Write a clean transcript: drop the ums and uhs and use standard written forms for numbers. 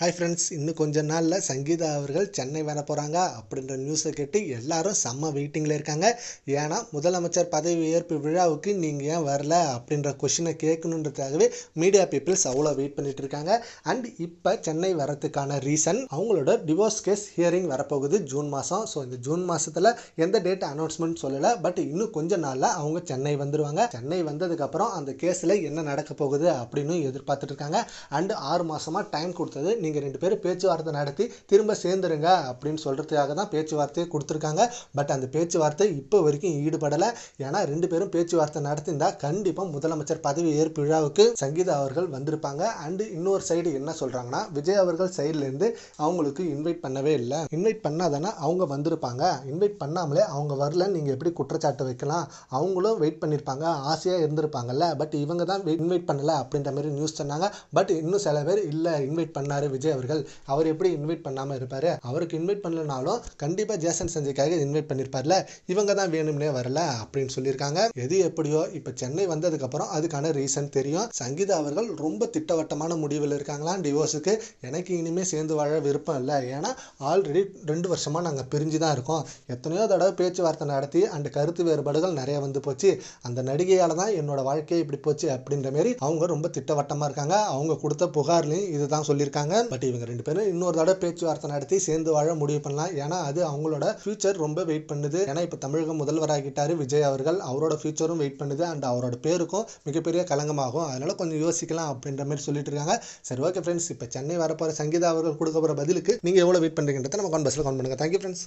Hi friends, இன்னும் கொஞ்ச நாளில் சங்கீதா அவர்கள் சென்னை வர போகிறாங்க அப்படின்ற நியூஸை கேட்டு எல்லாரும் செம்ம வெயிட்டிங்கில் இருக்காங்க. ஏன்னா முதலமைச்சர் பதவி ஏற்பு விழாவுக்கு நீங்கள் ஏன் வரல அப்படின்ற கொஷினை கேட்கணுன்றதுக்காகவே மீடியா பீப்புள்ஸ் அவ்வளோ வெயிட் பண்ணிட்டு இருக்காங்க. அண்ட் இப்போ சென்னை வரதுக்கான ரீசன் அவங்களோட டிவோர்ஸ் கேஸ் ஹியரிங் வரப்போகுது ஜூன் மாதம். ஸோ இந்த ஜூன் மாதத்தில் எந்த டேட் அனௌன்ஸ்மெண்ட் சொல்லலை, பட் இன்னும் கொஞ்ச நாளில் அவங்க சென்னை வந்துடுவாங்க. சென்னை வந்ததுக்கப்புறம் அந்த கேஸில் என்ன நடக்க போகுது அப்படின்னு எதிர்பார்த்துட்டு இருக்காங்க. அண்ட் 6 மாதமாக டைம் கொடுத்தது, நீங்கள் 2 பேரும் பேச்சுவார்த்தை நடத்தி திரும்ப சேர்ந்துருங்க அப்படின்னு சொல்கிறதுக்காக தான் பேச்சுவார்த்தையை கொடுத்துருக்காங்க. பட் அந்த பேச்சுவார்த்தை இப்போ வரைக்கும் ஈடுபடலை. ஏன்னா 2 பேரும் பேச்சுவார்த்தை நடத்தியிருந்தா கண்டிப்பாக முதலமைச்சர் பதவி ஏற்பு விழாவுக்கு சங்கீதா அவர்கள் வந்திருப்பாங்க. அண்டு இன்னொரு சைடு என்ன சொல்கிறாங்கன்னா, விஜய் அவர்கள் சைட்லேருந்து அவங்களுக்கு இன்வைட் பண்ணவே இல்லை. இன்வைட் பண்ணாதானே அவங்க வந்திருப்பாங்க. இன்வைட் பண்ணாமலே அவங்க வரலன்னு நீங்கள் எப்படி குற்றச்சாட்டு வைக்கலாம்? அவங்களும் வெயிட் பண்ணியிருப்பாங்க, ஆசையாக இருந்திருப்பாங்கல்ல. பட் இவங்க தான் இன்வைட் பண்ணலை அப்படின்ற மாதிரி நியூஸ் சொன்னாங்க. பட் இன்னும் சில பேர் இல்லை, இன்வைட் பண்ணார் விஜய் அவர்கள், அவர் எப்படி இன்வைட் பண்ணாமல் இருப்பார்? அவருக்கு இன்வைட் பண்ணலனாலும் கண்டிப்பாக ஜேசன் சஞ்சய்க்காக இன்வைட் பண்ணியிருப்பார்ல, இவங்க தான் வேணும்னே வரல அப்படின்னு சொல்லியிருக்காங்க. எது எப்படியோ இப்போ சென்னை வந்ததுக்கப்புறம் அதுக்கான ரீசன் தெரியும். சங்கீதா அவர்கள் ரொம்ப திட்டவட்டமான முடிவில் இருக்காங்களாம் டிவோர்ஸுக்கு. எனக்கு இனிமேல் சேர்ந்து வாழ விருப்பம் இல்லை, ஏன்னா ஆல்ரெடி 2 வருஷமாக நாங்கள் பிரிஞ்சு தான் இருக்கோம். எத்தனையோ தடவை பேச்சுவார்த்தை நடத்தி அந்த கருத்து வேறுபாடுகள் நிறைய வந்து போச்சு. அந்த நடிகையால் தான் என்னோட வாழ்க்கையை இப்படி போச்சு அப்படின்ற மாரி அவங்க ரொம்ப திட்டவட்டமாக இருக்காங்க. அவங்க கொடுத்த புகார்லையும் இதுதான் சொல்லியிருக்காங்க. பட் இவங்க 2 பேரும் இன்னொரு தடவை பேச்சுவார்த்தை நடத்தி சேர்ந்து வாழ முடிவு பண்ணலாம். ஏன்னா அது அவங்களோட ஃபியூச்சர் ரொம்ப வெயிட் பண்ணுது. ஏன்னா இப்போ தமிழக முதல்வராகிட்டாரு விஜய் அவர்கள், அவரோட ஃபியூச்சரும் வெயிட் பண்ணுது. அண்ட் அவரோட பேருக்கும் மிகப்பெரிய களங்கமாகும். அதனால கொஞ்சம் யோசிக்கலாம் அப்படின்ற மாதிரி சொல்லிட்டு இருக்காங்க. சரி, ஓகே ஃப்ரெண்ட்ஸ், இப்போ சென்னை வரப்போகிற சங்கீதா அவர்கள் கொடுக்க போகிற பதிலுக்கு நீங்கள் எவ்வளோ வெயிட் பண்ணுறீங்கன்றத நம்ம கான்வர்ஸில் கமெண்ட் பண்ணுங்கள். Thank you friends.